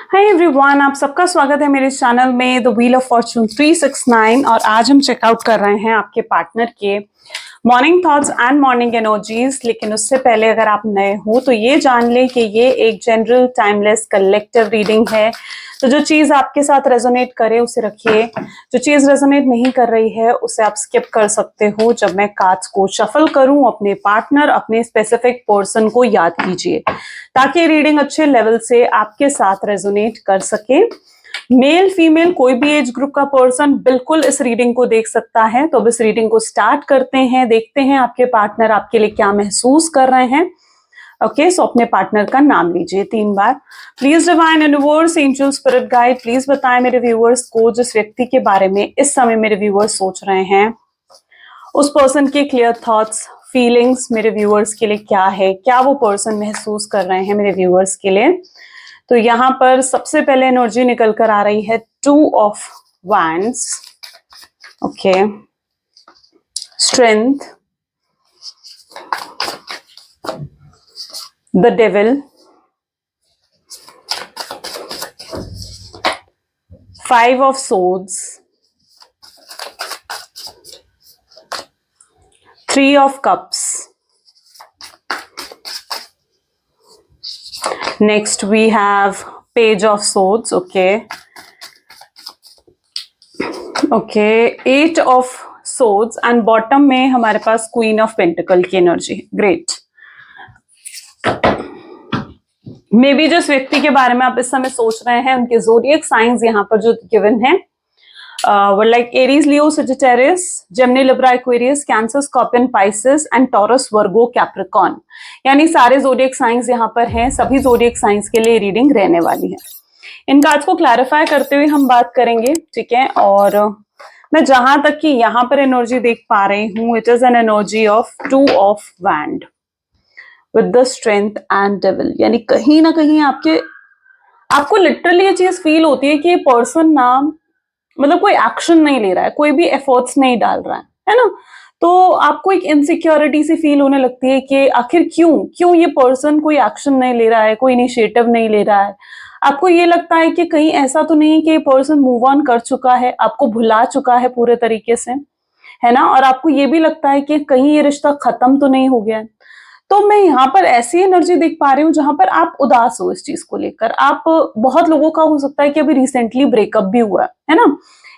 Hi everyone, आप सबका स्वागत है मेरे चैनल में द व्हील ऑफ फॉर्चून 369। और आज हम चेकआउट कर रहे हैं आपके पार्टनर के morning thoughts and morning energies. लेकिन उससे पहले अगर आप नए हो तो ये जान लें कि ये एक जनरल टाइमलेस कलेक्टिव रीडिंग है। तो जो चीज आपके साथ रेजोनेट करे उसे रखिए, जो चीज रेजोनेट नहीं कर रही है उसे आप स्किप कर सकते हो। जब मैं कार्ड्स को शफल करूं, अपने पार्टनर, अपने स्पेसिफिक पर्सन को याद कीजिए ताकि रीडिंग अच्छे लेवल से आपके साथ रेजोनेट कर सके। मेल फीमेल कोई भी एज ग्रुप का पर्सन बिल्कुल इस रीडिंग को देख सकता है। तो अब इस रीडिंग को स्टार्ट करते हैं, देखते हैं आपके पार्टनर आपके लिए क्या महसूस कर रहे हैं। ओके, सो अपने पार्टनर का नाम लीजिए 3 बार। Please divine universe, angel, spirit guide, please बताएं मेरे व्यूअर्स को जिस व्यक्ति के बारे में इस समय मेरे व्यूअर्स सोच रहे हैं, उस पर्सन के क्लियर थॉट्स, फीलिंग्स मेरे व्यूअर्स के लिए क्या है, क्या वो पर्सन महसूस कर रहे हैं मेरे व्यूअर्स के लिए। तो यहाँ पर सबसे पहले एनर्जी निकल कर आ रही है 2 of wands. Okay, strength, the devil, 5 of swords, 3 of cups. Next we have page of swords. Okay, 8 of swords and bottom में हमारे पास queen of pentacle की एनर्जी। ग्रेट। मे बी जिस व्यक्ति के बारे में आप इस समय सोच रहे हैं उनके ज़ोडिएक साइंस यहाँ पर जो गिवन है like Aries, Leo, Sagittarius, Gemini, Libra, Aquarius, Cancer, Scorpion, Pisces and Taurus, Virgo, Capricorn। यानी सारे जोडिएक साइंस यहाँ पर हैं। सभी जोडिएक साइंस के लिए रीडिंग रहने वाली है। इन कार्ड्स को क्लैरिफाई करते हुए हम बात करेंगे, ठीक है। और मैं जहां तक कि यहाँ पर एनर्जी देख पा रही हूँ, it is an energy of 2 of wand with the strength and devil. यानी कहीं ना कहीं आपको लिटरली ये चीज फील होती है कि ये पर्सन ना मतलब कोई एक्शन नहीं ले रहा है, कोई भी एफर्ट्स नहीं डाल रहा है ना। तो आपको एक इनसिक्योरिटी सी फील होने लगती है कि आखिर क्यों ये पर्सन कोई एक्शन नहीं ले रहा है, कोई इनिशिएटिव नहीं ले रहा है। आपको ये लगता है कि कहीं ऐसा तो नहीं कि ये पर्सन मूव ऑन कर चुका है, आपको भुला चुका है पूरे तरीके से, है ना। और आपको ये भी लगता है कि कहीं ये रिश्ता खत्म तो नहीं हो गया है। तो मैं यहाँ पर ऐसी एनर्जी देख पा रही हूँ जहां पर आप उदास हो इस चीज को लेकर। आप बहुत लोगों का हो सकता है कि अभी रिसेंटली ब्रेकअप भी हुआ है ना।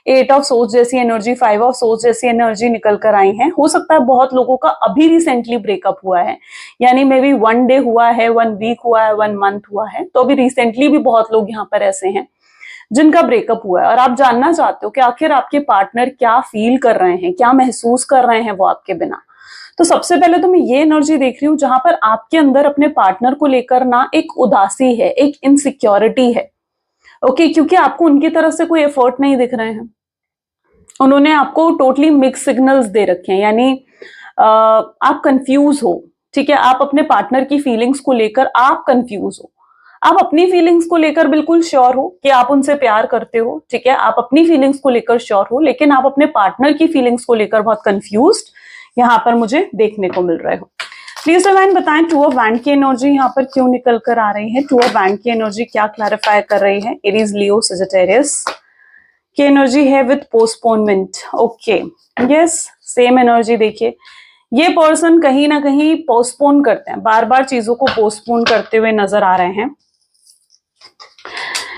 8 ऑफ सोर्स जैसी एनर्जी, 5 ऑफ सोर्स जैसी एनर्जी निकल कर आई है। हो सकता है बहुत लोगों का अभी रिसेंटली ब्रेकअप हुआ है, यानी मे बी 1 डे हुआ है, 1 वीक हुआ है, 1 मंथ हुआ है। तो अभी रिसेंटली भी बहुत लोग यहाँ पर ऐसे हैं जिनका ब्रेकअप हुआ है और आप जानना चाहते हो कि आखिर आपके पार्टनर क्या फील कर रहे हैं, क्या महसूस कर रहे हैं वो आपके बिना। तो सबसे पहले तो मैं ये एनर्जी देख रही हूँ जहां पर आपके अंदर अपने पार्टनर को लेकर ना एक उदासी है, एक इनसिक्योरिटी है। ओके, क्योंकि आपको उनकी तरफ से कोई एफर्ट नहीं दिख रहे हैं। उन्होंने आपको टोटली मिक्स सिग्नल्स दे रखे हैं, यानी आप कंफ्यूज हो, ठीक है। आप अपने पार्टनर की फीलिंग्स को लेकर आप कंफ्यूज हो। आप अपनी फीलिंग्स को लेकर बिल्कुल श्योर हो कि आप उनसे प्यार करते हो, ठीक है। आप अपनी फीलिंग्स को लेकर श्योर हो, लेकिन आप अपने पार्टनर की फीलिंग्स को लेकर बहुत कंफ्यूज्ड यहाँ पर मुझे देखने को मिल रहे हो। प्लीज डिवाइन बताएं 2 ऑफ वैंड की एनर्जी यहाँ पर क्यों निकल कर आ रही है। 2 ऑफ वैंड की एनर्जी क्या क्लैरिफाई कर रही है। एरीज, लियो, सजिटेरियस की एनर्जी है with postponement. Okay, yes, same energy. देखिए, ये पर्सन कहीं ना कहीं पोस्टपोन करते हैं, बार बार चीजों को पोस्टपोन करते हुए नजर आ रहे हैं।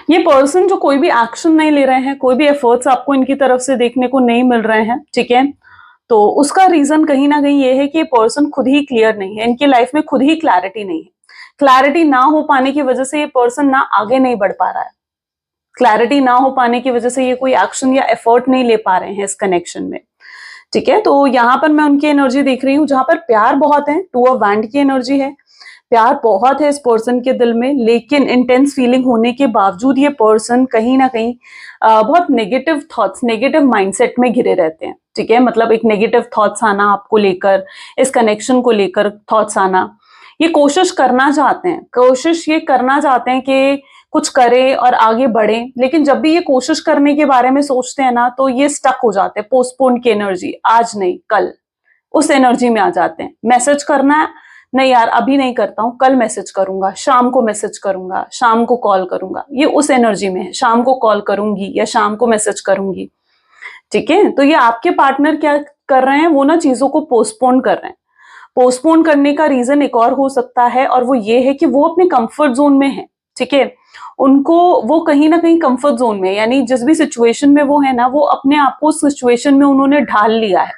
ये पर्सन जो कोई भी एक्शन नहीं ले रहे हैं, कोई भी एफर्ट्स आपको इनकी तरफ से देखने को नहीं मिल रहे हैं, ठीक है। तो उसका रीजन कहीं ना कहीं ये है कि ये पर्सन खुद ही क्लियर नहीं है, इनकी लाइफ में खुद ही क्लैरिटी नहीं है। क्लैरिटी ना हो पाने की वजह से ये पर्सन ना आगे नहीं बढ़ पा रहा है। क्लैरिटी ना हो पाने की वजह से ये कोई एक्शन या एफर्ट नहीं ले पा रहे हैं इस कनेक्शन में, ठीक है। तो यहाँ पर मैं उनकी एनर्जी देख रही हूँ जहां पर प्यार बहुत है। 2 ऑफ वैंड की एनर्जी है, प्यार बहुत है इस पर्सन के दिल में, लेकिन इंटेंस फीलिंग होने के बावजूद ये पर्सन कहीं ना कहीं बहुत नेगेटिव थॉट्स, नेगेटिव माइंडसेट में घिरे रहते हैं, ठीक है। मतलब एक नेगेटिव थॉट्स आना आपको लेकर, इस कनेक्शन को लेकर थॉट्स आना। ये कोशिश करना चाहते हैं, कोशिश ये करना चाहते हैं कि कुछ करें और आगे बढ़े, लेकिन जब भी ये कोशिश करने के बारे में सोचते हैं ना तो ये स्टक हो जाते हैं। पोस्टपोन की एनर्जी, आज नहीं कल, उस एनर्जी में आ जाते हैं। मैसेज करना नहीं यार अभी नहीं करता हूँ, कल मैसेज करूंगा, शाम को मैसेज करूंगा, शाम को कॉल करूंगा, ये उस एनर्जी में है, शाम को कॉल करूंगी या शाम को मैसेज करूंगी। ठीक है, तो ये आपके पार्टनर क्या कर रहे हैं, वो ना चीजों को पोस्टपोन कर रहे हैं। पोस्टपोन करने का रीजन एक और हो सकता है, और वो ये है कि वो अपने कंफर्ट जोन में है। ठीक है, उनको वो कहीं ना कहीं कंफर्ट जोन में, यानी जिस भी सिचुएशन में वो है ना, वो अपने आप को उस सिचुएशन में उन्होंने ढाल लिया है,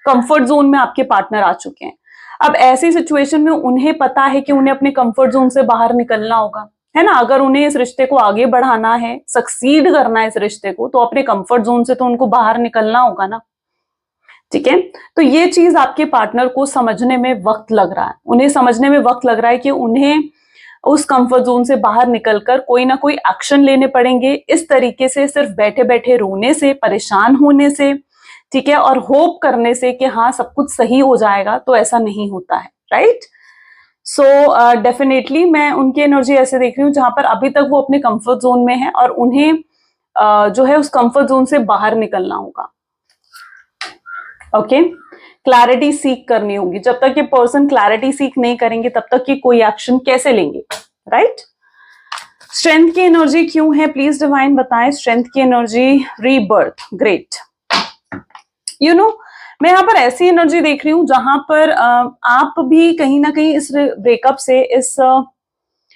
कंफर्ट जोन में आपके पार्टनर आ चुके हैं। अब ऐसी सिचुएशन में उन्हें पता है कि उन्हें अपने कंफर्ट जोन से बाहर निकलना होगा, है ना। अगर उन्हें इस रिश्ते को आगे बढ़ाना है, सक्सीड करना है इस रिश्ते को, तो अपने कंफर्ट जोन से तो उनको बाहर निकलना होगा ना। ठीक है, तो ये चीज आपके पार्टनर को समझने में वक्त लग रहा है, उन्हें समझने में वक्त लग रहा है कि उन्हें उस कंफर्ट जोन से बाहर निकलकर कोई ना कोई एक्शन लेने पड़ेंगे। इस तरीके से सिर्फ बैठे बैठे रोने से, परेशान होने से, ठीक है, और होप करने से कि हाँ सब कुछ सही हो जाएगा, तो ऐसा नहीं होता है, राइट। सो डेफिनेटली मैं उनकी एनर्जी ऐसे देख रही हूँ जहां पर अभी तक वो अपने कंफर्ट जोन में है और उन्हें जो है उस कंफर्ट जोन से बाहर निकलना होगा। ओके, क्लैरिटी सीख करनी होगी। जब तक ये पर्सन क्लैरिटी सीख नहीं करेंगे तब तक ये कोई एक्शन कैसे लेंगे, राइट। स्ट्रेंथ की एनर्जी क्यों है, प्लीज डिवाइन बताएं। स्ट्रेंथ की energy rebirth, great. You know, मैं यहाँ पर ऐसी एनर्जी देख रही हूँ जहां पर आप भी कहीं ना कहीं इस ब्रेकअप से,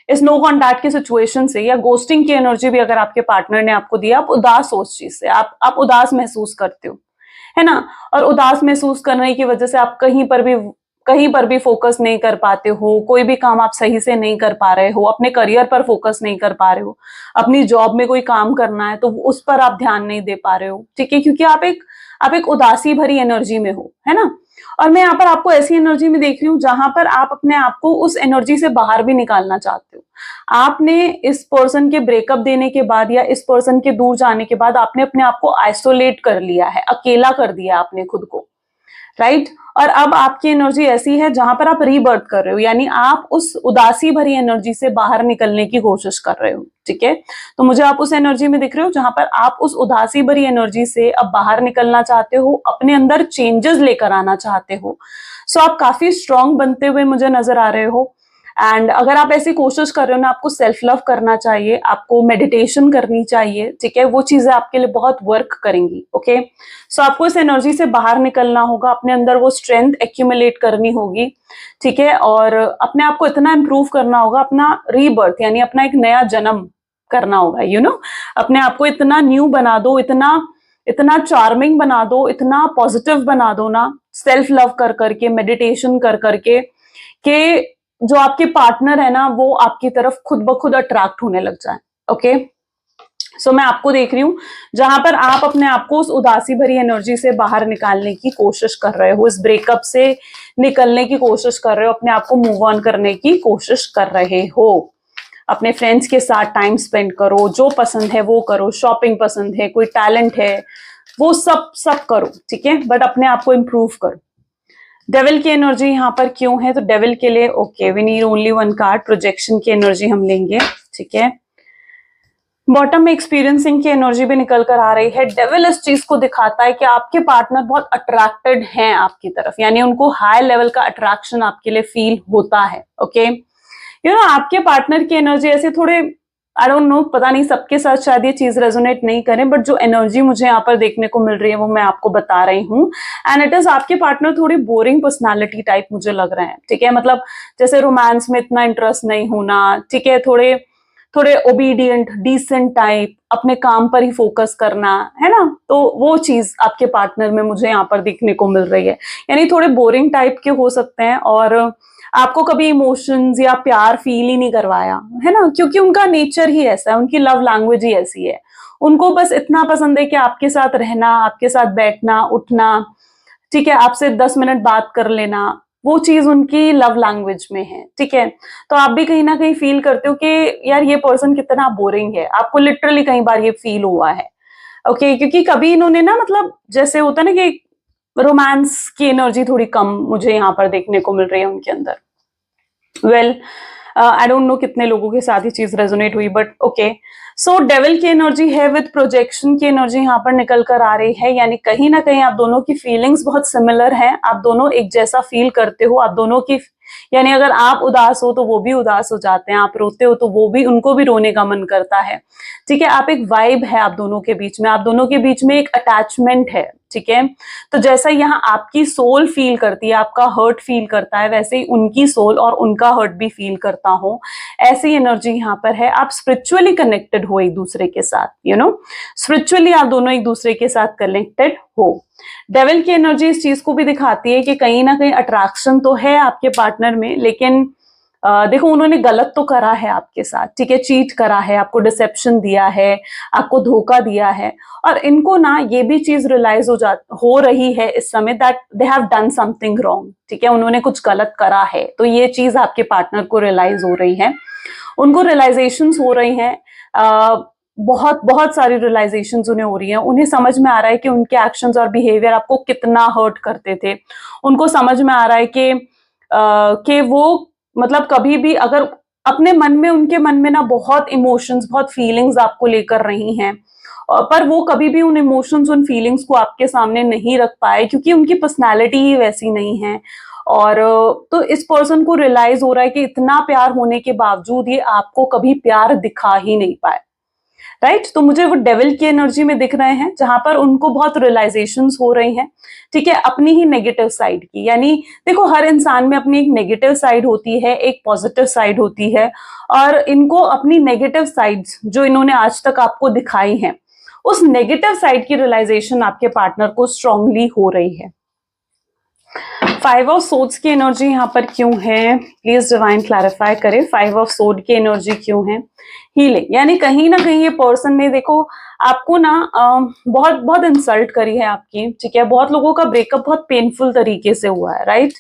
इस नो कॉन्टैक्ट की सिचुएशन से, या गोस्टिंग की एनर्जी भी अगर आपके पार्टनर ने आपको दिया, आप उदास हो उस चीज से, आप उदास महसूस करते हो, है ना। और उदास महसूस करने की वजह से आप कहीं पर भी फोकस नहीं कर पाते हो, कोई भी काम आप सही से नहीं कर पा रहे हो, अपने करियर पर फोकस नहीं कर पा रहे हो, अपनी जॉब में कोई काम करना है तो उस पर आप ध्यान नहीं दे पा रहे हो। ठीक है, क्योंकि आप एक उदासी भरी एनर्जी में हो, है ना। और मैं यहाँ पर आपको ऐसी एनर्जी में देख रही हूँ जहां पर आप अपने आप को उस एनर्जी से बाहर भी निकालना चाहते हो। आपने इस पर्सन के ब्रेकअप देने के बाद या इस पर्सन के दूर जाने के बाद आपने अपने आप को आइसोलेट कर लिया है, अकेला कर दिया आपने खुद को, राइट। और अब आपकी एनर्जी ऐसी है जहां पर आप रीबर्थ कर रहे हो, यानी आप उस उदासी भरी एनर्जी से बाहर निकलने की कोशिश कर रहे हो। ठीक है, तो मुझे आप उस एनर्जी में दिख रहे हो जहां पर आप उस उदासी भरी एनर्जी से अब बाहर निकलना चाहते हो, अपने अंदर चेंजेस लेकर आना चाहते हो। सो आप काफी स्ट्रांग बनते हुए मुझे नजर आ रहे हो। एंड अगर आप ऐसी कोशिश कर रहे हो ना, आपको सेल्फ लव करना चाहिए, आपको मेडिटेशन करनी चाहिए। ठीक है, वो चीजें आपके लिए बहुत वर्क करेंगी। ओके, सो आपको इस एनर्जी से बाहर निकलना होगा, अपने अंदर वो स्ट्रेंथ एक्यूमुलेट करनी होगी। ठीक है, और अपने आप को इतना इंप्रूव करना होगा, अपना रीबर्थ यानी अपना एक नया जन्म करना होगा। यू नो, अपने आप को इतना न्यू बना दो, इतना चार्मिंग बना दो, इतना पॉजिटिव बना दो ना, सेल्फ लव कर करके, मेडिटेशन कर करके, कि जो आपके पार्टनर है ना वो आपकी तरफ खुद ब खुद अट्रैक्ट होने लग जाए। ओके, सो मैं आपको देख रही हूं जहां पर आप अपने आप को उस उदासी भरी एनर्जी से बाहर निकालने की कोशिश कर रहे हो, इस ब्रेकअप से निकलने की कोशिश कर रहे हो, अपने आप को मूव ऑन करने की कोशिश कर रहे हो। अपने फ्रेंड्स के साथ टाइम स्पेंड करो, जो पसंद है वो करो, शॉपिंग पसंद है, कोई टैलेंट है वो सब करो। ठीक है, बट अपने आप को इंप्रूव करो। डेविल की एनर्जी यहाँ पर क्यों है, तो डेविल के लिए okay, we need only one card, projection की एनर्जी हम लेंगे। ठीक है, बॉटम में एक्सपीरियंसिंग की एनर्जी भी निकल कर आ रही है। डेविल इस चीज को दिखाता है कि आपके पार्टनर बहुत अट्रैक्टेड हैं आपकी तरफ, यानी उनको हाई लेवल का अट्रैक्शन आपके लिए फील होता है। ओके, यू नो, आपके पार्टनर की एनर्जी ऐसे थोड़े, आई डोंट नो, पता नहीं सबके साथ शायद ये चीज रेजोनेट नहीं करें, बट जो एनर्जी मुझे यहाँ पर देखने को मिल रही है वो मैं आपको बता रही हूँ। एंड इट इज, आपके पार्टनर थोड़ी बोरिंग पर्सनालिटी टाइप मुझे लग रहे हैं। ठीक है, मतलब जैसे रोमांस में इतना इंटरेस्ट नहीं होना, ठीक है, थोड़े थोड़े ओबीडियंट, डिसेंट टाइप, अपने काम पर ही फोकस करना, है ना। तो वो चीज आपके पार्टनर में मुझे यहाँ पर देखने को मिल रही है, यानी थोड़े बोरिंग टाइप के हो सकते हैं, और आपको कभी इमोशंस या प्यार फील ही नहीं करवाया, है ना, क्योंकि उनका नेचर ही ऐसा है, उनकी लव लैंग्वेज ही ऐसी है। उनको बस इतना पसंद है कि आपके साथ रहना, आपके साथ बैठना उठना, ठीक है, आपसे 10 मिनट बात कर लेना, वो चीज उनकी लव लैंग्वेज में है। ठीक है, तो आप भी कहीं ना कहीं फील करते हो कि यार ये पर्सन कितना बोरिंग है, आपको लिटरली कई बार ये फील हुआ है। ओके, क्योंकि कभी इन्होंने ना, मतलब जैसे होता है ना कि रोमांस की एनर्जी थोड़ी कम मुझे यहाँ पर देखने को मिल रही है उनके अंदर। वेल, आई डोंट नो कितने लोगों के साथ ये चीज रेजोनेट हुई, बट ओके। सो डेविल की एनर्जी है विद प्रोजेक्शन की एनर्जी यहाँ पर निकल कर आ रही है, यानी कहीं ना कहीं आप दोनों की फीलिंग्स बहुत सिमिलर हैं, आप दोनों एक जैसा फील करते हो, आप दोनों की, यानी अगर आप उदास हो तो वो भी उदास हो जाते हैं, आप रोते हो तो वो भी, उनको भी रोने का मन करता है, ठीक है। आप एक वाइब है आप दोनों के बीच में, आप दोनों के बीच में एक अटैचमेंट है, ठीक है। तो जैसा यहाँ आपकी सोल फील करती है, आपका हर्ट फील करता है, वैसे ही उनकी सोल और उनका हर्ट भी फील करता हो, ऐसी एनर्जी यहाँ पर है। आप स्पिरिचुअली कनेक्टेड हो एक दूसरे के साथ, यू नो, स्पिरिचुअली आप दोनों एक दूसरे के साथ कनेक्टेड हो। डेविल की एनर्जी इस चीज को भी दिखाती है कि कहीं ना कहीं अट्रैक्शन तो है आपके पार्टनर में, लेकिन देखो उन्होंने गलत तो करा है आपके साथ, ठीक है, चीट करा है, आपको डिसेप्शन दिया है, आपको धोखा दिया है, और इनको ना ये भी चीज रियलाइज हो रही है इस समय that they have done something wrong, ठीक है, उन्होंने कुछ गलत करा है। तो ये चीज आपके पार्टनर को रियलाइज हो रही है, उनको रियलाइजेशंस हो रही हैं, बहुत बहुत सारी रियलाइजेशंस उन्हें हो रही हैं, उन्हें समझ में आ रहा है कि उनके एक्शंस और बिहेवियर आपको कितना हर्ट करते थे, उनको समझ में आ रहा है कि वो मतलब कभी भी अगर अपने मन में, उनके मन में ना बहुत इमोशंस, बहुत फीलिंग्स आपको लेकर रही हैं, पर वो कभी भी उन इमोशंस, उन फीलिंग्स को आपके सामने नहीं रख पाए क्योंकि उनकी पर्सनैलिटी ही वैसी नहीं है। और तो इस पर्सन को रियलाइज हो रहा है कि इतना प्यार होने के बावजूद ये आपको कभी प्यार दिखा ही नहीं पाए, राइट। तो मुझे वो डेविल की एनर्जी में दिख रहे हैं जहां पर उनको बहुत रियलाइजेशंस हो रही हैं, ठीक है, अपनी ही नेगेटिव साइड की। यानी देखो हर इंसान में अपनी एक नेगेटिव साइड होती है, एक पॉजिटिव साइड होती है, और इनको अपनी नेगेटिव साइड्स जो इन्होंने आज तक आपको दिखाई हैं, उस नेगेटिव साइड की रियलाइजेशन आपके पार्टनर को स्ट्रांगली हो रही है। 5 ऑफ सोर्ड्स की एनर्जी यहाँ पर क्यों है, प्लीज डिवाइन क्लैरिफाई करे। 5 ऑफ सोर्ड की एनर्जी क्यों है, हीलिंग, यानी कहीं ना कहीं ये पर्सन ने देखो आपको ना बहुत बहुत इंसल्ट करी है आपकी, ठीक है, बहुत लोगों का ब्रेकअप बहुत पेनफुल तरीके से हुआ है, राइट।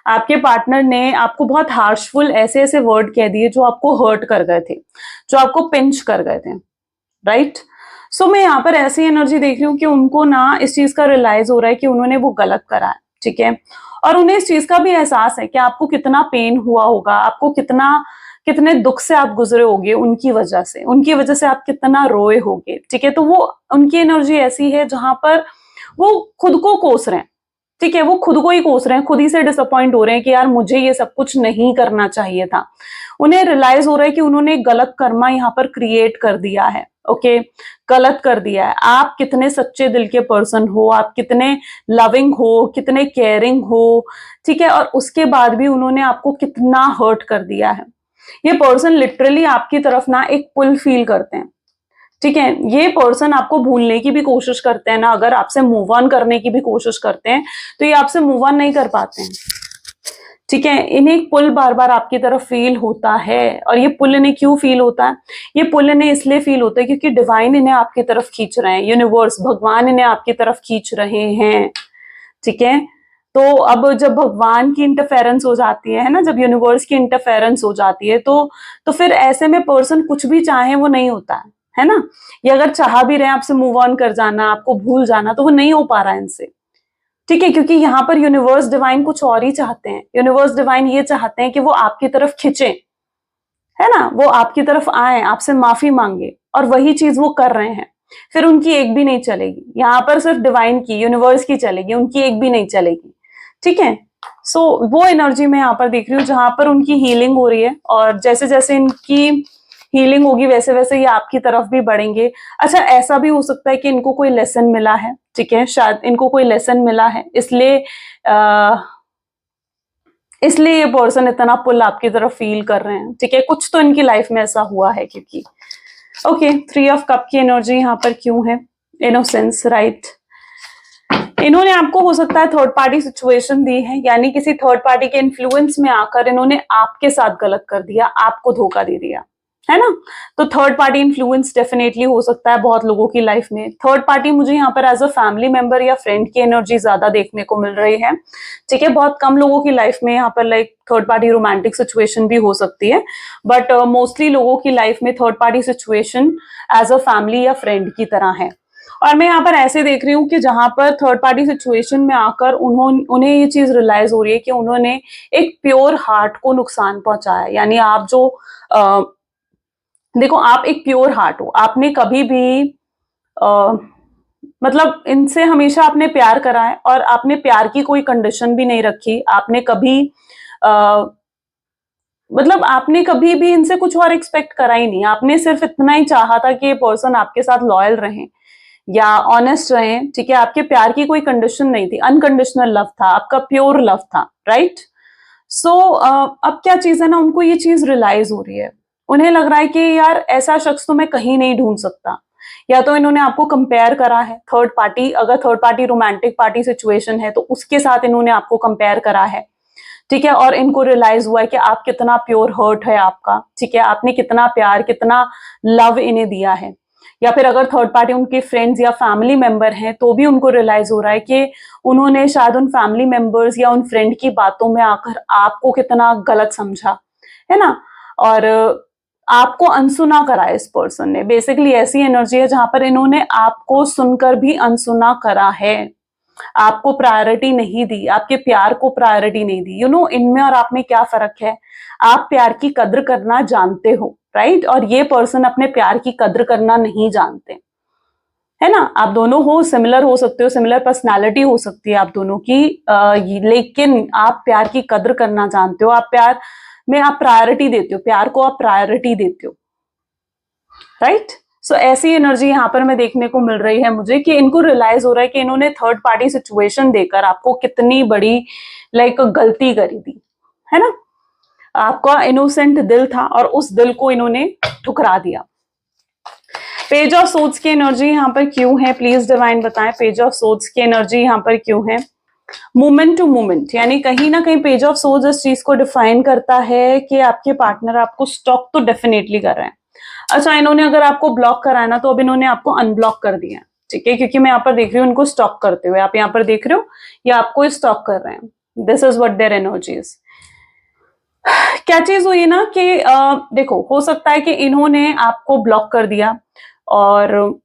आपके पार्टनर ने आपको बहुत हार्शफुल ऐसे ऐसे वर्ड कह दिए जो आपको हर्ट कर गए थे, जो आपको पिंच कर गए थे, राइट। सो मैं यहाँ पर ऐसी एनर्जी देख रही हूँ कि उनको ना इस चीज का रियलाइज हो रहा है कि उन्होंने वो गलत करा है, ठीक है, और उन्हें इस चीज का भी एहसास है कि आपको कितना पेन हुआ होगा, आपको कितने दुख से आप गुजरे होगे उनकी वजह से आप कितना रोए होगे, ठीक है। तो वो उनकी एनर्जी ऐसी है जहां पर वो खुद को कोस रहे हैं, ठीक है, वो खुद को ही कोस रहे हैं, खुद ही से डिसअपॉइंट हो रहे हैं कि यार मुझे ये सब कुछ नहीं करना चाहिए था। उन्हें रियलाइज हो रहा है कि उन्होंने गलत कर्मा यहाँ पर क्रिएट कर दिया है, ओके, गलत कर दिया है। आप कितने सच्चे दिल के पर्सन हो, आप कितने लविंग हो, कितने केयरिंग हो, ठीक है, और उसके बाद भी उन्होंने आपको कितना हर्ट कर दिया है। ये पर्सन लिटरली आपकी तरफ ना एक पुल फील करते हैं, ठीक है, ये पर्सन आपको भूलने की भी कोशिश करते हैं ना, अगर आपसे मूव ऑन करने की भी कोशिश करते हैं तो ये आपसे मूव ऑन नहीं कर पाते हैं, ठीक है। इन्हें एक पुल बार बार आपकी तरफ फील होता है, और ये पुल इन्हें क्यों फील होता है, ये पुल इन्हें इसलिए फील होता है क्योंकि डिवाइन इन्हें आपकी तरफ खींच रहे हैं, यूनिवर्स, भगवान इन्हें आपकी तरफ खींच रहे हैं, ठीक है। तो अब जब भगवान की इंटरफेरेंस हो जाती है ना, जब यूनिवर्स की इंटरफेरेंस हो जाती है तो फिर ऐसे में पर्सन कुछ भी चाहे वो नहीं होता है ना। ये अगर चाह भी रहे आपसे मूव ऑन कर जाना, आपको भूल जाना, तो वो नहीं हो पा रहा है इनसे, ठीक है, क्योंकि यहाँ पर यूनिवर्स डिवाइन कुछ और ही चाहते हैं। यूनिवर्स डिवाइन ये चाहते हैं कि वो आपकी तरफ खिंचे, है ना, वो आपकी तरफ आए, आपसे माफी मांगे, और वही चीज वो कर रहे हैं। फिर उनकी एक भी नहीं चलेगी, यहाँ पर सिर्फ डिवाइन की, यूनिवर्स की चलेगी, उनकी एक भी नहीं चलेगी, ठीक है। सो वो एनर्जी मैं यहाँ पर देख रही हूँ जहां पर उनकी हीलिंग हो रही है, और जैसे जैसे इनकी हीलिंग होगी वैसे वैसे ये आपकी तरफ भी बढ़ेंगे। अच्छा, ऐसा भी हो सकता है कि इनको कोई लेसन मिला है, ठीक है, शायद इनको कोई लेसन मिला है, इसलिए ये पर्सन इतना पुल आपकी तरफ फील कर रहे हैं, ठीक है, कुछ तो इनकी लाइफ में ऐसा हुआ है। क्योंकि ओके, 3 ऑफ कप की एनर्जी यहाँ पर क्यों है, इनोसेंस, राइट। इन्होंने आपको हो सकता है थर्ड पार्टी सिचुएशन दी है, यानी किसी थर्ड पार्टी के इन्फ्लुएंस में आकर इन्होंने आपके साथ गलत कर दिया, आपको धोखा दे दिया, है ना। तो थर्ड पार्टी इन्फ्लुएंस डेफिनेटली हो सकता है बहुत लोगों की लाइफ में। थर्ड पार्टी मुझे यहाँ पर एज अ फैमिली मेंबर या फ्रेंड की एनर्जी ज्यादा देखने को मिल रही है, ठीक है। बहुत कम लोगों की लाइफ में यहाँ पर like third party romantic situation भी हो सकती है, बट मोस्टली लोगों की लाइफ में third party situation as a family या फ्रेंड की तरह है। और मैं यहाँ पर ऐसे देख रही हूँ कि जहां पर थर्ड पार्टी सिचुएशन में आकर उन्हें ये चीज रियलाइज हो रही है कि उन्होंने एक प्योर हार्ट को नुकसान पहुंचाया। यानी आप जो अ, देखो, आप एक प्योर हार्ट हो, आपने कभी भी मतलब इनसे हमेशा आपने प्यार करा है और आपने प्यार की कोई कंडीशन भी नहीं रखी। आपने कभी आ, मतलब आपने कभी भी इनसे कुछ और एक्सपेक्ट करा ही नहीं। आपने सिर्फ इतना ही चाहा था कि ये पर्सन आपके साथ लॉयल रहे या ऑनेस्ट रहे, ठीक है। आपके प्यार की कोई कंडीशन नहीं थी, अनकंडीशनल लव था, आपका प्योर लव था, राइट। सो अब क्या चीज है ना, उनको ये चीज रियलाइज हो रही है। उन्हें लग रहा है कि यार ऐसा शख्स तो मैं कहीं नहीं ढूंढ सकता। या तो इन्होंने आपको कंपेयर करा है थर्ड पार्टी, अगर third party romantic party situation है तो उसके साथ इन्होंने आपको कंपेयर करा है, ठीक है। और इनको रियलाइज हुआ है कि आप कितना प्योर हर्ट है आपका, ठीक है, आपने कितना प्यार, कितना लव इन्हें दिया है। या फिर अगर थर्ड पार्टी उनके फ्रेंड्स या फैमिली मेंबर हैं तो भी उनको रियलाइज हो रहा है कि उन्होंने शायद उन फैमिली मेंबर्स या उन फ्रेंड की बातों में आकर आपको कितना गलत समझा, है ना। और आपको अनसुना करा है इस पर्सन ने। बेसिकली ऐसी एनर्जी है जहां पर इन्होंने आपको सुनकर भी अनसुना करा है, आपको प्रायोरिटी नहीं दी, आपके प्यार को प्रायोरिटी नहीं दी। इनमें और आप में क्या फर्क है? आप प्यार की कद्र करना जानते हो, राइट, और ये पर्सन अपने प्यार की कद्र करना नहीं जानते, है ना। आप दोनों हो सिमिलर, हो सकते हो सिमिलर पर्सनालिटी हो सकती है आप दोनों की, लेकिन आप प्यार की कद्र करना जानते हो। आप प्यार में आप प्रायोरिटी देते हो, प्यार को आप प्रायोरिटी देते हो, राइट। सो ऐसी एनर्जी यहाँ पर मैं देखने को मिल रही है मुझे कि इनको रियलाइज हो रहा है कि इन्होंने थर्ड पार्टी सिचुएशन देकर आपको कितनी बड़ी गलती करी थी, है ना। आपका इनोसेंट दिल था और उस दिल को इन्होंने ठुकरा दिया। पेज ऑफ सोर्ड्स की एनर्जी यहाँ पर क्यों है, प्लीज डिवाइन बताएं। पेज ऑफ सोर्ड्स की एनर्जी यहाँ पर क्यों है? मोमेंट टू मोमेंट, यानी कहीं ना कहीं पेज ऑफ सोर्ड्स इस चीज को डिफाइन करता है कि आपके पार्टनर आपको स्टॉक तो डेफिनेटली कर रहे हैं। अच्छा, इन्होंने अगर आपको ब्लॉक करा है ना तो अब इन्होंने आपको अनब्लॉक कर दिया, ठीक है, क्योंकि मैं यहाँ पर देख रही हूँ इनको स्टॉक करते हुए। आप यहाँ पर देख रहे हो ये आपको स्टॉक कर रहे हैं। This is what their energies. क्या चीज हुई ना कि देखो, हो सकता है कि इन्होंने आपको ब्लॉक कर दिया और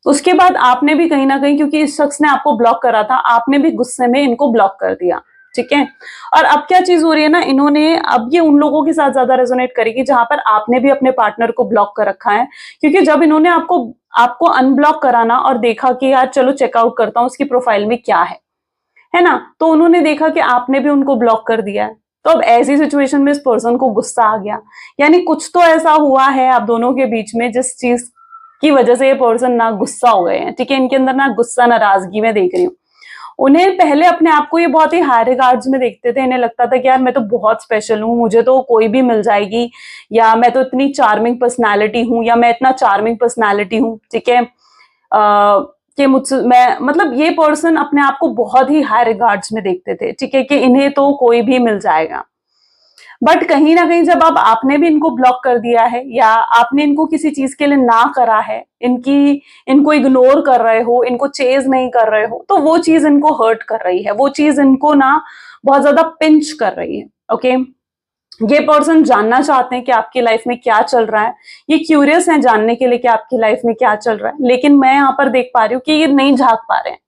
उसके बाद आपने भी कहीं ना कहीं, क्योंकि इस शख्स ने आपको ब्लॉक करा था, आपने भी गुस्से में इनको ब्लॉक कर दिया, ठीक है। और अब क्या चीज हो रही है ना, इन्होंने अब ये उन लोगों के साथ ज्यादा रेजोनेट करेगी जहां पर आपने भी अपने पार्टनर को ब्लॉक कर रखा है। क्योंकि जब इन्होंने आपको आपको अनब्लॉक कराना और देखा कि यार चलो चेकआउट करता हूं उसकी प्रोफाइल में क्या है ना, तो उन्होंने देखा कि आपने भी उनको ब्लॉक कर दिया है। तो अब ऐसी सिचुएशन में इस पर्सन को गुस्सा आ गया, यानी कुछ तो ऐसा हुआ है आप दोनों के बीच में जिस चीज की वजह से ये पर्सन ना गुस्सा हो गए हैं, ठीक है। इनके अंदर ना गुस्सा, नाराजगी मैं देख रही हूँ। उन्हें पहले अपने आप को ये बहुत ही हाई रिगार्ड्स में देखते थे। इन्हें लगता था कि यार मैं तो बहुत स्पेशल हूँ, मुझे तो कोई भी मिल जाएगी, या मैं तो इतनी चार्मिंग पर्सनालिटी हूँ, या मैं इतना चार्मिंग पर्सनालिटी हूँ, ठीक है। कि मुझसे मैं मतलब ये पर्सन अपने आप को बहुत ही हाई रिगार्ड्स में देखते थे, ठीक है, कि इन्हें तो कोई भी मिल जाएगा। बट कहीं ना कहीं जब अब आपने भी इनको ब्लॉक कर दिया है या आपने इनको किसी चीज के लिए ना करा है, इनको इग्नोर कर रहे हो, इनको चेज नहीं कर रहे हो, तो वो चीज इनको हर्ट कर रही है, वो चीज इनको ना बहुत ज्यादा पिंच कर रही है। ओके, ये पर्सन जानना चाहते हैं कि आपकी लाइफ में क्या चल रहा है, ये क्यूरियस है जानने के लिए कि आपकी लाइफ में क्या चल रहा है। लेकिन मैं यहाँ पर देख पा रही हूँ कि ये नहीं झांक पा रहे हैं,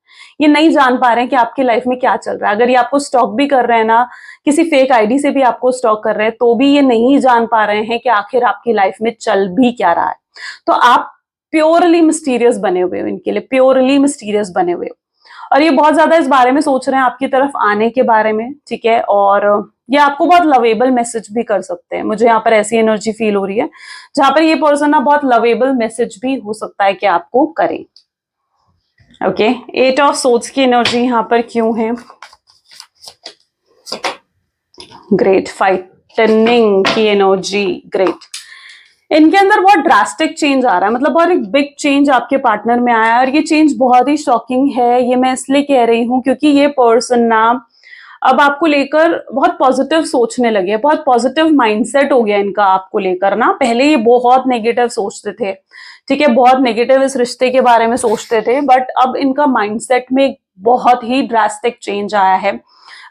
ये नहीं जान पा रहे हैं कि आपकी लाइफ में क्या चल रहा है। अगर ये आपको स्टॉक भी कर रहे हैं ना, किसी फेक आईडी से भी आपको स्टॉक कर रहे हैं, तो भी ये नहीं जान पा रहे हैं कि आखिर आपकी लाइफ में चल भी क्या रहा है। तो आप प्योरली मिस्टीरियस बने हुए हो इनके लिए, प्योरली मिस्टीरियस बने हुए हो, और ये बहुत ज्यादा इस बारे में सोच रहे हैं आपकी तरफ आने के बारे में, ठीक है। और ये आपको बहुत लवेबल मैसेज भी कर सकते हैं। मुझे यहाँ पर ऐसी एनर्जी फील हो रही है जहां पर ये पर्सन ना बहुत लवेबल मैसेज भी हो सकता है कि आपको करें। ओके, 8 ऑफ सोर्ड्स की एनर्जी यहाँ पर क्यों है? ग्रेट, फाइटनिंग की एनर्जी, ग्रेट। इनके अंदर बहुत ड्रास्टिक चेंज आ रहा है, मतलब बहुत एक बिग चेंज आपके पार्टनर में आया है, और ये चेंज बहुत ही शॉकिंग है। ये मैं इसलिए कह रही हूँ क्योंकि ये पर्सन ना अब आपको लेकर बहुत पॉजिटिव सोचने लगे, बहुत पॉजिटिव माइंडसेट हो गया इनका आपको लेकर ना। पहले ये बहुत नेगेटिव सोचते थे, ठीक है, बहुत नेगेटिव इस रिश्ते के बारे में सोचते थे, बट अब इनका माइंडसेट में बहुत ही ड्रास्टिक चेंज आया है।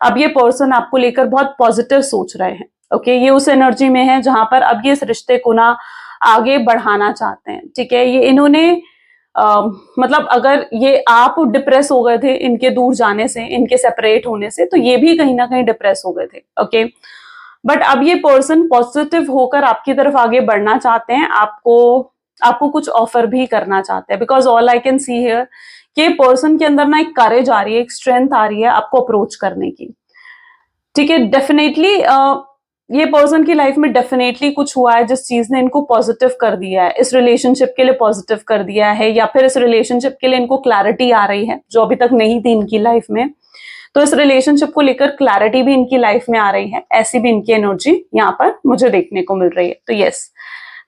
अब ये पर्सन आपको लेकर बहुत पॉजिटिव सोच रहे हैं। ओके, ये उस एनर्जी में है जहां पर अब ये इस रिश्ते को ना आगे बढ़ाना चाहते हैं, ठीक है। ये इन्होंने मतलब अगर ये आप डिप्रेस हो गए थे इनके दूर जाने से, इनके सेपरेट होने से, तो ये भी कहीं ना कहीं डिप्रेस हो गए थे, ओके। बट अब ये पर्सन पॉजिटिव होकर आपकी तरफ आगे बढ़ना चाहते हैं, आपको कुछ ऑफर भी करना चाहते हैं, because all I can see here कि पर्सन के अंदर ना एक करेज आ रही है, एक स्ट्रेंथ आ रही है आपको अप्रोच करने की, ठीक है। डेफिनेटली ये पर्सन की लाइफ में डेफिनेटली कुछ हुआ है जिस चीज ने इनको पॉजिटिव कर दिया है, इस रिलेशनशिप के लिए पॉजिटिव कर दिया है, या फिर इस रिलेशनशिप के लिए इनको क्लैरिटी आ रही है जो अभी तक नहीं थी इनकी लाइफ में। तो इस रिलेशनशिप को लेकर क्लैरिटी भी इनकी लाइफ में आ रही है, ऐसी भी इनकी एनर्जी यहाँ पर मुझे देखने को मिल रही है। तो यस,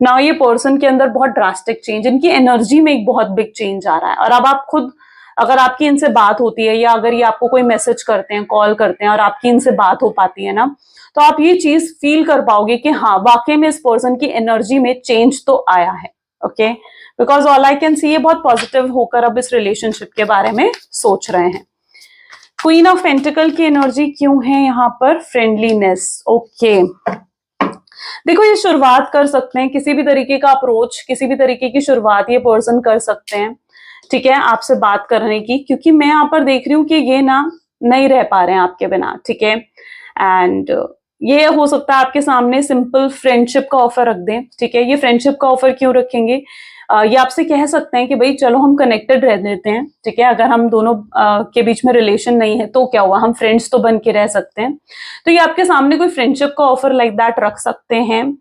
नाउ ये पर्सन के अंदर बहुत ड्रास्टिक चेंज, इनकी एनर्जी में एक बहुत बिग चेंज आ रहा है। और अब आप खुद, अगर आपकी इनसे बात होती है, या अगर ये आपको कोई मैसेज करते हैं, कॉल करते हैं, और आपकी इनसे बात हो पाती है ना, तो आप ये चीज फील कर पाओगे कि हाँ, वाकई में इस पर्सन की एनर्जी में चेंज तो आया है, okay. Because all I can see, ये बहुत पॉजिटिव होकर अब इस रिलेशनशिप के बारे में सोच रहे हैं। क्वीन ऑफ पेंटिकल की एनर्जी क्यों है यहाँ पर? Friendliness, okay. देखो, ये शुरुआत कर सकते हैं, किसी भी तरीके का अप्रोच, किसी भी तरीके की शुरुआत ये पर्सन कर सकते हैं, ठीक है, आपसे बात करने की, क्योंकि मैं यहाँ पर देख रही हूँ कि ये ना नहीं रह पा रहे हैं आपके बिना, ठीक है। एंड ये हो सकता है आपके सामने सिंपल फ्रेंडशिप का ऑफर रख दें, ठीक है। ये फ्रेंडशिप का ऑफर क्यों रखेंगे? ये आपसे कह सकते हैं कि भाई चलो हम कनेक्टेड रह लेते हैं, ठीक है। अगर हम दोनों के बीच में रिलेशन नहीं है तो क्या हुआ, हम फ्रेंड्स तो बन के रह सकते हैं। तो ये आपके सामने कोई फ्रेंडशिप का ऑफर लाइक दैट रख सकते हैं,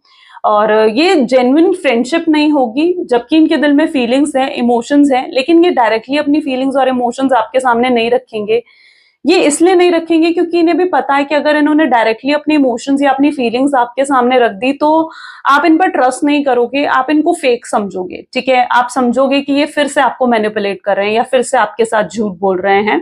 और ये जेन्युइन फ्रेंडशिप नहीं होगी, जबकि इनके दिल में फीलिंग्स है, इमोशंस है, लेकिन ये डायरेक्टली अपनी फीलिंग्स और इमोशंस आपके सामने नहीं रखेंगे। ये इसलिए नहीं रखेंगे क्योंकि इन्हें भी पता है कि अगर इन्होंने डायरेक्टली अपनी इमोशंस या अपनी फीलिंग्स आपके सामने रख दी तो आप इन पर ट्रस्ट नहीं करोगे, आप इनको फेक समझोगे, ठीक है। आप समझोगे कि ये फिर से आपको मैनिपुलेट कर रहे हैं या फिर से आपके साथ झूठ बोल रहे हैं।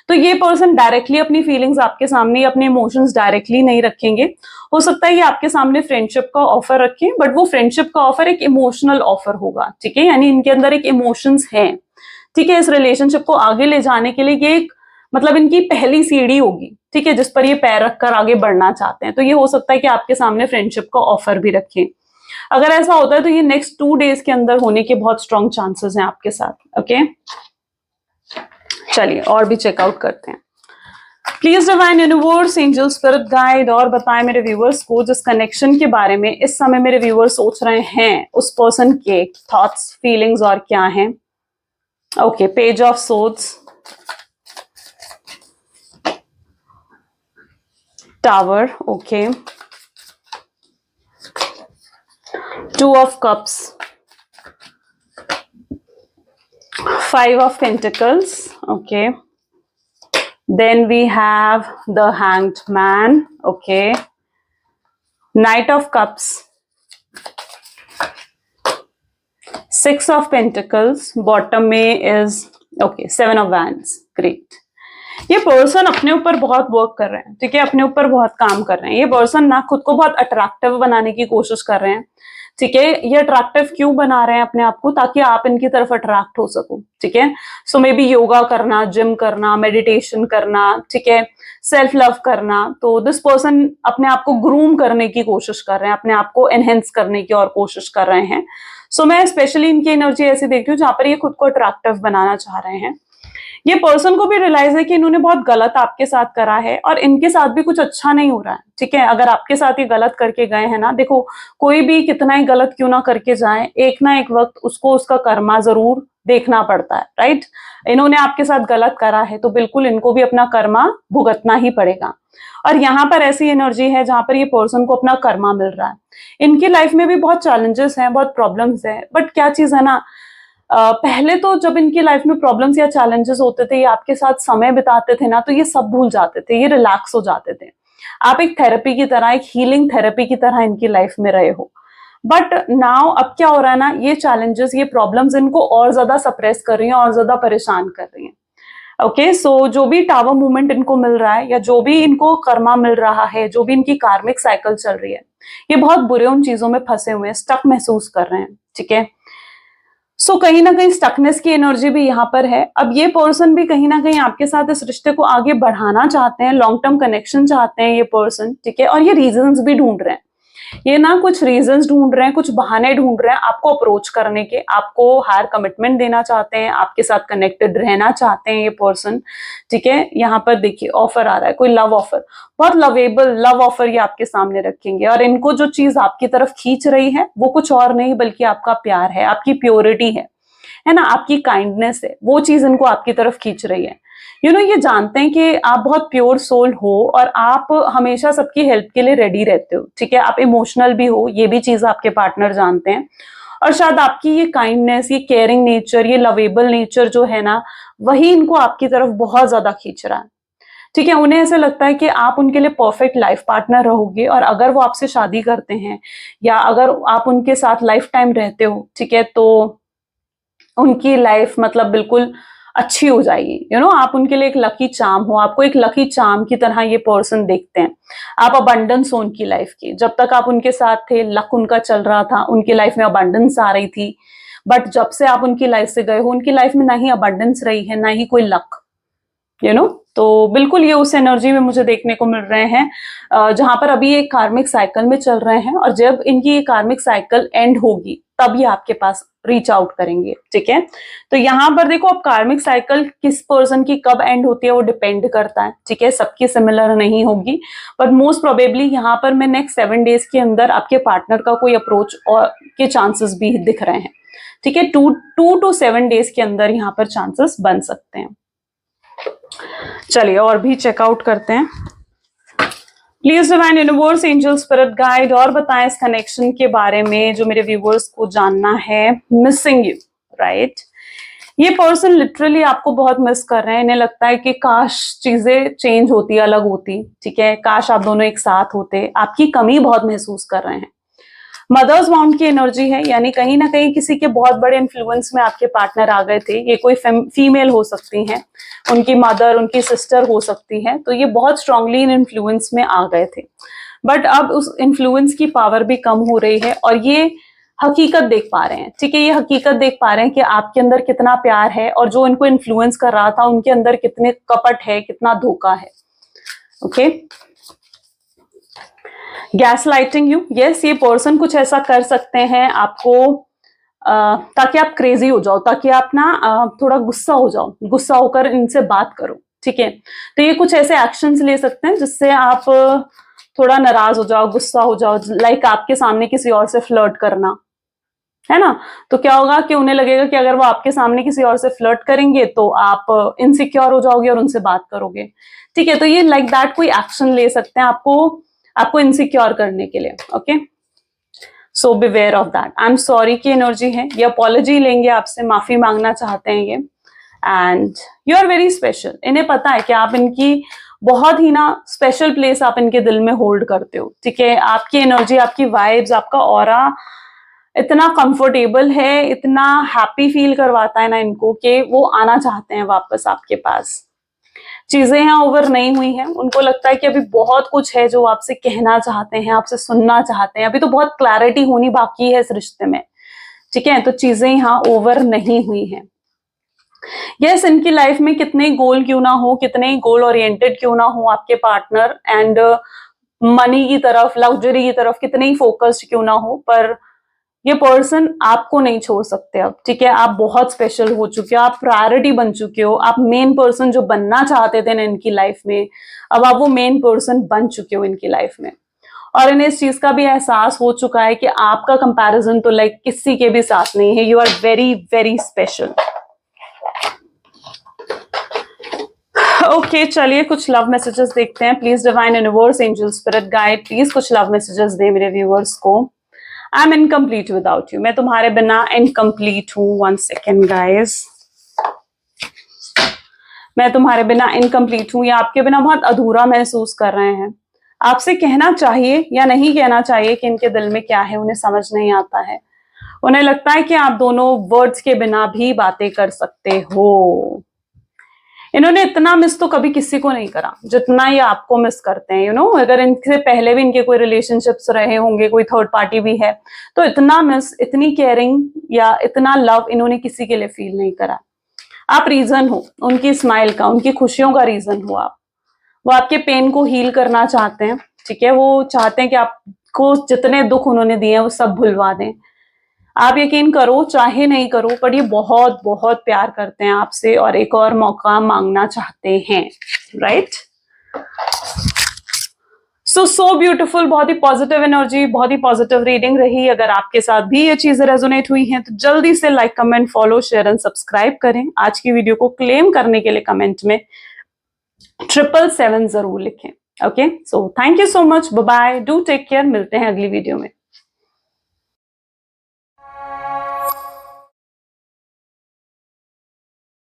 तो ये पर्सन डायरेक्टली अपनी फीलिंग्स आपके सामने, अपने इमोशंस डायरेक्टली नहीं रखेंगे। हो सकता है ये आपके सामने फ्रेंडशिप का ऑफर रखें, बट वो फ्रेंडशिप का ऑफर एक इमोशनल ऑफर होगा, ठीक है। यानी इनके अंदर एक इमोशंस हैं, ठीक है। इस रिलेशनशिप को आगे ले जाने के लिए ये एक, मतलब इनकी पहली सीढ़ी होगी, ठीक है, जिस पर ये पैर रखकर आगे बढ़ना चाहते हैं। तो ये हो सकता है कि आपके सामने फ्रेंडशिप का ऑफर भी रखें। अगर ऐसा होता है तो ये नेक्स्ट 2 डेज के अंदर होने के बहुत स्ट्रॉन्ग चांसेस हैं आपके साथ, ओके। चलिए और भी चेकआउट करते हैं। Please divine universe, angel, spirit guide, और बताएं मेरे व्यूअर्स को जिस कनेक्शन के बारे में इस समय मेरे व्यूअर्स सोच रहे हैं, उस पर्सन के थॉट्स, फीलिंग्स और क्या हैं। Okay, page of swords, tower, okay, 2 of cups, 5 of pentacles, okay, then we have the hanged man, okay, knight of cups, 6 of pentacles, bottom में is okay, 7 of wands, great। ये person अपने ऊपर बहुत work कर रहे हैं, ठीक है, अपने ऊपर बहुत काम कर रहे हैं। ये पर्सन ना खुद को बहुत अट्रैक्टिव बनाने की कोशिश कर रहे हैं, ठीक है। ये अट्रैक्टिव क्यों बना रहे हैं अपने आप को? ताकि आप इनकी तरफ अट्रैक्ट हो सको, ठीक है। सो मे बी योगा करना, जिम करना, मेडिटेशन करना, ठीक है, सेल्फ लव करना। तो दिस पर्सन अपने आप को ग्रूम करने की कोशिश कर रहे हैं, अपने आप को एनहेंस करने की और कोशिश कर रहे हैं। सो मैं स्पेशली इनकी एनर्जी ऐसी देखती हूँ जहां पर ये खुद को अट्रैक्टिव बनाना चाह रहे हैं। ये पर्सन को भी रियलाइज है कि इन्होंने बहुत गलत आपके साथ करा है और इनके साथ भी कुछ अच्छा नहीं हो रहा है, ठीक है। अगर आपके साथ ये गलत करके गए हैं ना, देखो कोई भी कितना ही गलत क्यों ना करके जाए, एक ना एक वक्त उसको उसका कर्मा जरूर देखना पड़ता है, राइट। इन्होंने आपके साथ गलत करा है तो बिल्कुल इनको भी अपना कर्मा भुगतना ही पड़ेगा। और यहाँ पर ऐसी एनर्जी है जहां पर ये पर्सन को अपना कर्मा मिल रहा है। इनकी लाइफ में भी बहुत चैलेंजेस हैं, बहुत प्रॉब्लम्स हैं, बट क्या चीज है ना, पहले तो जब इनकी लाइफ में प्रॉब्लम्स या चैलेंजेस होते थे, ये आपके साथ समय बिताते थे ना, तो ये सब भूल जाते थे, ये रिलैक्स हो जाते थे। आप एक थेरेपी की तरह, एक हीलिंग थेरेपी की तरह इनकी लाइफ में रहे हो। बट नाउ अब क्या हो रहा है ना, ये चैलेंजेस, ये प्रॉब्लम्स इनको और ज्यादा सप्रेस कर रही हैं और ज्यादा परेशान कर रही हैं। ओके, सो जो भी टावर मूवमेंट इनको मिल रहा है या जो भी इनको कर्मा मिल रहा है, जो भी इनकी कार्मिक साइकिल चल रही है, ये बहुत बुरे उन चीजों में फंसे हुए हैं, स्टक महसूस कर रहे हैं, ठीक है। सो कहीं ना कहीं स्टकनेस की एनर्जी भी यहाँ पर है। अब ये पर्सन भी कहीं ना कहीं आपके साथ इस रिश्ते को आगे बढ़ाना चाहते हैं, लॉन्ग टर्म कनेक्शन चाहते हैं ये पर्सन, ठीक है, और ये रीजंस भी ढूंढ रहे हैं। ये ना कुछ रीजंस ढूंढ रहे हैं, कुछ बहाने ढूंढ रहे हैं आपको अप्रोच करने के, आपको हायर कमिटमेंट देना चाहते हैं, आपके साथ कनेक्टेड रहना चाहते हैं ये पर्सन, ठीक है। यहाँ पर देखिए ऑफर आ रहा है, कोई लव ऑफर, बहुत लवेबल लव ऑफर ये आपके सामने रखेंगे। और इनको जो चीज आपकी तरफ खींच रही है वो कुछ और नहीं बल्कि आपका प्यार है, आपकी प्योरिटी है ना, आपकी काइंडनेस है, वो चीज इनको आपकी तरफ खींच रही है। ये जानते हैं कि आप बहुत प्योर सोल हो और आप हमेशा सबकी हेल्प के लिए रेडी रहते हो, ठीक है। आप इमोशनल भी हो, ये भी चीज आपके पार्टनर जानते हैं। और शायद आपकी ये काइंडनेस, ये केयरिंग नेचर, ये लवेबल नेचर जो है ना, वही इनको आपकी तरफ बहुत ज्यादा खींच रहा है, ठीक है। उन्हें ऐसा लगता है कि आप उनके लिए परफेक्ट लाइफ पार्टनर रहोगे, और अगर वो आपसे शादी करते हैं या अगर आप उनके साथ लाइफ टाइम रहते हो, ठीक है, तो उनकी लाइफ मतलब बिल्कुल अच्छी हो जाएगी। आप उनके लिए एक लकी चार्म हो, आपको एक लकी चार्म की तरह ये पर्सन देखते हैं। आप अबंडेंस हो उनकी लाइफ की, जब तक आप उनके साथ थे लक उनका चल रहा था, उनकी लाइफ में अबंडेंस आ रही थी। बट जब से आप उनकी लाइफ से गए हो, उनकी लाइफ में ना ही अबंडेंस रही है, ना ही कोई लक, तो बिल्कुल ये उस एनर्जी में मुझे देखने को मिल रहे हैं जहां पर अभी एक कार्मिक साइकिल में चल रहे हैं, और जब इनकी ये कार्मिक साइकिल एंड होगी तब ये आपके पास रीच आउट करेंगे, ठीक है। तो यहाँ पर देखो, अब कार्मिक साइकिल किस पर्सन की कब एंड होती है वो डिपेंड करता है, ठीक है, सबकी सिमिलर नहीं होगी। बट मोस्ट प्रोबेबली यहाँ पर मैं नेक्स्ट 7 डेज के अंदर आपके पार्टनर का कोई अप्रोच और के चांसेस भी दिख रहे हैं, ठीक है। 2 to 7 डेज के अंदर यहाँ पर चांसेस बन सकते हैं। चलिए और भी चेकआउट करते हैं। Please divine universe, angel, spirit guide, और बताएं इस कनेक्शन के बारे में जो मेरे व्यूवर्स को जानना है। Missing you, right. ये पर्सन लिटरली आपको बहुत मिस कर रहे हैं। इन्हें लगता है कि काश चीजें चेंज होती, अलग होती, ठीक है, काश आप दोनों एक साथ होते। आपकी कमी बहुत महसूस कर रहे हैं। मदर्स वाउंड की एनर्जी है, यानी कहीं ना कहीं किसी के बहुत बड़े इन्फ्लुएंस में आपके पार्टनर आ गए थे। ये कोई फीमेल हो सकती हैं, उनकी मदर, उनकी सिस्टर हो सकती है, तो ये बहुत स्ट्रांगली इन इन्फ्लुएंस में आ गए थे। बट अब उस इन्फ्लुएंस की पावर भी कम हो रही है, और ये हकीकत देख पा रहे हैं, ठीक है, ये हकीकत देख पा रहे हैं कि आपके अंदर कितना प्यार है, और जो इनको इन्फ्लुएंस कर रहा था उनके अंदर कितने कपट है, कितना धोखा है। Okay, gas lighting you, yes, ये पर्सन कुछ ऐसा कर सकते हैं आपको ताकि आप क्रेजी हो जाओ, ताकि आप ना थोड़ा गुस्सा हो जाओ, गुस्सा होकर इनसे बात करो, ठीक है। तो ये कुछ ऐसे एक्शंस ले सकते हैं जिससे आप थोड़ा नाराज हो जाओ, गुस्सा हो जाओ, लाइक आपके सामने किसी और से फ्लर्ट करना, है ना। तो क्या होगा कि उन्हें लगेगा कि अगर वो आपके सामने किसी और से फ्लर्ट करेंगे तो आप इनसिक्योर हो जाओगे और उनसे बात करोगे, ठीक है। तो ये लाइक दैट कोई एक्शन ले सकते हैं आपको इनसिक्योर करने के लिए। Okay, so beware of that. I am sorry की एनर्जी है, ये अपॉलॉजी लेंगे आपसे, माफी मांगना चाहते हैं ये। And you are very special. इन्हें पता है कि आप इनकी बहुत ही ना स्पेशल प्लेस आप इनके दिल में होल्ड करते हो, ठीक है। आपकी एनर्जी, आपकी वाइब्स, आपका ऑरा इतना कंफर्टेबल है, इतना हैप्पी फील करवाता है ना इनको कि वो आना चाहते हैं वापस आपके पास। चीजें यहाँ ओवर नहीं हुई हैं, उनको लगता है कि अभी बहुत कुछ है जो आपसे कहना चाहते हैं, आपसे सुनना चाहते हैं। अभी तो बहुत क्लैरिटी होनी बाकी है इस रिश्ते में, ठीक है। तो चीजें यहाँ ओवर नहीं हुई हैं। यस, इनकी लाइफ में कितने गोल क्यों ना हो, कितने ही गोल ओरिएंटेड क्यों ना हो आपके पार्टनर, एंड मनी की तरफ, लग्जरी की तरफ कितने ही फोकस्ड क्यों ना हो, पर ये पर्सन आपको नहीं छोड़ सकते अब, ठीक है। आप बहुत स्पेशल हो चुके हो, आप प्रायोरिटी बन चुके हो, आप मेन पर्सन जो बनना चाहते थे ना इनकी लाइफ में, अब आप वो मेन पर्सन बन चुके हो इनकी लाइफ में। और इन्हें इस चीज का भी एहसास हो चुका है कि आपका कंपैरिजन तो लाइक किसी के भी साथ नहीं है। You are very very special. Okay, चलिए कुछ लव मैसेजेस देखते हैं। Please divine universe, angel, spirit guide, please कुछ लव मैसेजेस दे मेरे व्यूअर्स को। I am incomplete without you, मैं तुम्हारे बिना इनकम्प्लीट हूं। 1 सेकेंड गाइज, मैं तुम्हारे बिना इनकम्प्लीट हूं, या आपके बिना बहुत अधूरा महसूस कर रहे हैं। आपसे कहना चाहिए या नहीं कहना चाहिए कि इनके दिल में क्या है, उन्हें समझ नहीं आता है। उन्हें लगता है कि आप दोनों वर्ड्स के बिना भी बातें कर सकते हो। इन्होंने इतना मिस तो कभी किसी को नहीं करा जितना ये आपको मिस करते हैं। अगर इनसे पहले भी इनके कोई रिलेशनशिप्स रहे होंगे, कोई थर्ड पार्टी भी है, तो इतना मिस, इतनी केयरिंग या इतना लव इन्होंने किसी के लिए फील नहीं करा। आप रीजन हो उनकी स्माइल का, उनकी खुशियों का रीजन हो आप। वो आपके पेन को हील करना चाहते हैं, ठीक है। वो चाहते हैं कि आप को जितने दुख उन्होंने दिए हैं वो सब भुलवा दें। आप यकीन करो चाहे नहीं करो, पर ये बहुत बहुत प्यार करते हैं आपसे और एक और मौका मांगना चाहते हैं, राइट? सो ब्यूटीफुल, बहुत ही पॉजिटिव एनर्जी, बहुत ही पॉजिटिव रीडिंग रही। अगर आपके साथ भी ये चीजें रेजोनेट हुई हैं तो जल्दी से like, comment, follow, share and subscribe करें। आज की वीडियो को क्लेम करने के लिए कमेंट में 777 जरूर लिखें। Okay, so thank you so much, bye bye, do take care, मिलते हैं अगली वीडियो में।